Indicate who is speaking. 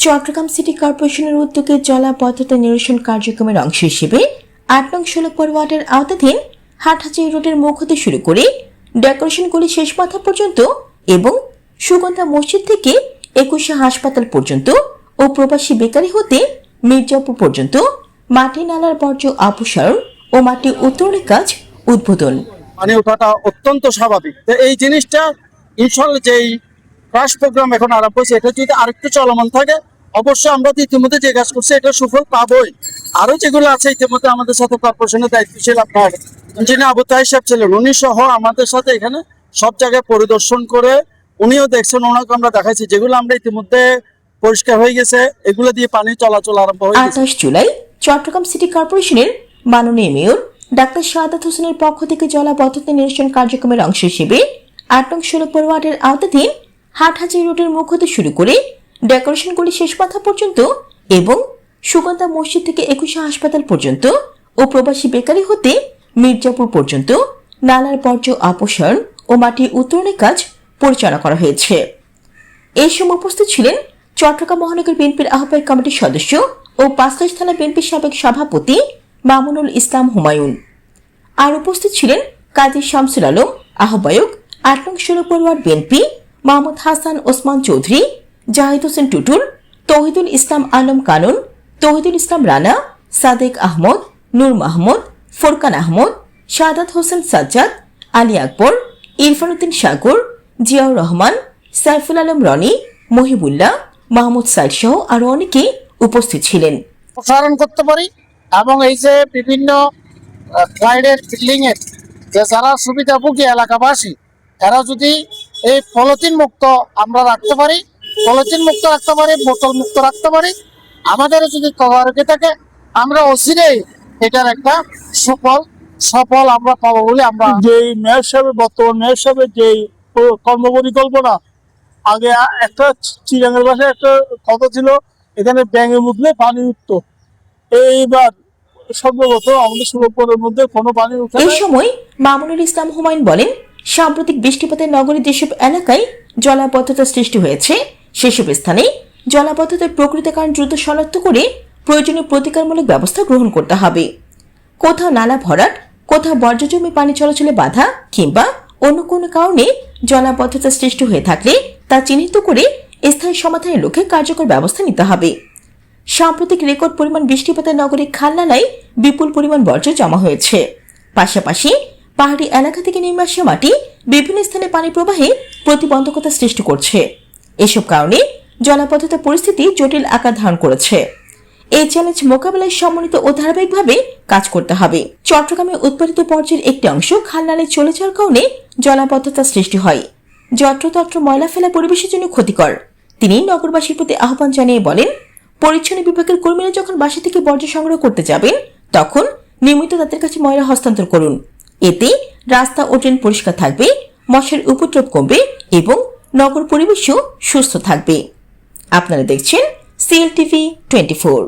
Speaker 1: Chittagong city কর্পোরেশনের উদ্যোগে জলাবদ্ধতা নিরসন কার্যক্রমের অংশ হিসেবে ৮ নং ১৬ ওয়ার্ডের আওতাধীন হাটহাজারী রোডের মুখ হতে শুরু করে ডেকোরেশনগুলি শেষ মাথা পর্যন্ত এবং সুগন্ধা মসজিদ থেকে ২১শে হাসপাতাল পর্যন্ত ও প্রবাসী বেকারি হতে মির্জাপুর পর্যন্ত মাটি নালার বর্জ্য অপসারণ ও মাটি উত্তোলনের কাজ উদ্বোধন।
Speaker 2: পানি ওঠাটা অত্যন্ত স্বাভাবিক। এই জিনিসটা ইনশাআল্লাহ যেই ক্রাশ প্রোগ্রাম এখন আরম্ভ হয়েছে, এটা যদি আরেকটু চলমান থাকে, অবশ্যই আমরা ইতিমধ্যে যে কাজ করছি এটা সুফল পাবোই। আরো যেগুলো আছে ইতিমধ্যে আমাদের সাথে কর্পোরেশনের দায়িত্বশীল আপনার ইঞ্জিনিয়ার আবু তাহের সাহেব ছিলেন, উনি সহ আমাদের সাথে এখানে সব জায়গায় পরিদর্শন করে উনিও দেখছেন, ওনাকে আমরা দেখাইছি যেগুলো আমরা ইতিমধ্যে পরিষ্কার হয়ে গেছে, এগুলো দিয়ে পানি চলাচল আরম্ভ হয়ে গেছে।
Speaker 1: ২৮ জুলাই চট্টগ্রাম সিটি কর্পোরেশনের মাননীয় মেয়র ডাক্তার শাহাদাত হোসেনের পক্ষ থেকে জলাবদ্ধতা নিরসন কার্যক্রমের অংশ হিসেবে ৮ নং ১৬ ওয়ার্ডের আওতাধীন হাটহাজারী রোডের মুখ হতে শুরু করে ডেকোরেশনগুলি শেষ মাথা পর্যন্ত এবং সুগন্ধা মসজিদ থেকে ২১শে হাসপাতাল পর্যন্ত ও প্রবাসী বেকারি হতে মির্জাপুর পর্যন্ত নালার বর্জ্য অপসারণ ও মাটি উত্তোলনের কাজ পরিচালনা করা হয়েছে। এই সময় উপস্থিত ছিলেন চট্টগ্রাম মহানগর বিএনপির আহ্বায়ক কমিটির সদস্য ও পাঁচলাইশ থানা বিএনপির সাবেক সভাপতি মামুনুল ইসলাম হুমায়ুন। আর উপস্থিত ছিলেন কাজী শামসুল আলম আহ্বায়ক ৮ নং ১৬ ওয়ার্ড বিএনপি, মোহাম্মদ হাসান ওসমান চৌধুরী, জাহিদ হোসেন টুটুল, তৌহিদুল ইসলাম আলম কানুন, তৌহিদুল ইসলাম রানা, সাদেক আহমদ, নূর মাহমুদ, ফোরকান আহমদ, শাহাদাত হোসেন সাজ্জাদ, আলী আকবর, ইরফান উদ্দিন সাগর, জিয়াউর রহমান, সাইফুল আলম রনি, মহিবুল্লাহ, মাহমুদ সাইদ সহ আরো অনেকে উপস্থিত ছিলেন।
Speaker 2: প্রসারণ করতে পারি এবং এই যে বিভিন্ন ফ্লাইটের বিল্ডিং এর যে যারা সুবিধাভোগী এলাকাবাসী, এরা যদি এই পলিথিন মুক্ত আমরা রাখতে পারি, পলিথিন মুক্ত রাখতে পারি, বোতল মুক্ত রাখতে পারি, আমাদের যদি তদারকি থাকে, আমরা অচিরেই এটার একটা সফল আমরা পাবো বলে আমরা
Speaker 3: যেই মেয়র সাহেবের বর্তমান মেয়র সাহেবের যেই কর্মপরিকল্পনা, আগে একটা চিরাঙের বাসায় একটা কথা ছিল এখানে ব্যাঙে মুখলে পানি উঠত, এইবার সম্ভবত আমাদের সুরক্ষার মধ্যে কোনো পানি উঠে।
Speaker 1: এই সময় মামুনুল ইসলাম হুমায়ুন বলেন, সাম্প্রতিক বৃষ্টিপাতের নগরীর যেসব এলাকায় জলাবদ্ধতা সৃষ্টি হয়েছে সেসব স্থানে জলাবদ্ধতার প্রকৃত কারণ দ্রুত শনাক্ত করে প্রয়োজনীয় প্রতিকারমূলক ব্যবস্থা গ্রহণ করতে হবে। কোথাও নালা ভরাট, কোথাও বর্জ্য জমি পানি চলাচলে বাধা কিংবা অন্য কোনো কারণে জলাবদ্ধতা সৃষ্টি হয়ে থাকলে তা চিহ্নিত করে স্থায়ী সমাধানের লক্ষ্যে কার্যকর ব্যবস্থা নিতে হবে। সাম্প্রতিক রেকর্ড পরিমাণ বৃষ্টিপাতের নগরীর খাল নালায় বিপুল পরিমাণ বর্জ্য জমা হয়েছে। পাশাপাশি পাহাড়ি এলাকা থেকে নেমে আসা মাটি বিভিন্ন স্থানে পানি প্রবাহে প্রতিবন্ধকতা সৃষ্টি করছে। এসব কারণে জলাবদ্ধতা পরিস্থিতি জটিল আকার ধারণ করেছে। এই চ্যালেঞ্জ মোকাবেলায় সমন্বিত ও ধারাবাহিকভাবে কাজ করতে হবে। চট্টগ্রামে উৎপাদিত বর্জ্যের একটি অংশ খাল নালায় চলে যাওয়ার কারণে জলাবদ্ধতা সৃষ্টি হয়, যত্রতত্র ময়লা ফেলা পরিবেশের জন্য ক্ষতিকর। তিনি নগরবাসীর প্রতি আহ্বান জানিয়ে বলেন, পরিচ্ছন্ন বিভাগের কর্মীরা যখন বাসা থেকে বর্জ্য সংগ্রহ করতে যাবেন তখন নিয়মিত তাদের কাছে ময়লা হস্তান্তর করুন। এতে রাস্তা ও ট্রেন পরিষ্কার থাকবে, মশার উপদ্রব কমবে এবং নগর পরিবেশও সুস্থ থাকবে। আপনারা দেখছেন CLTV 24।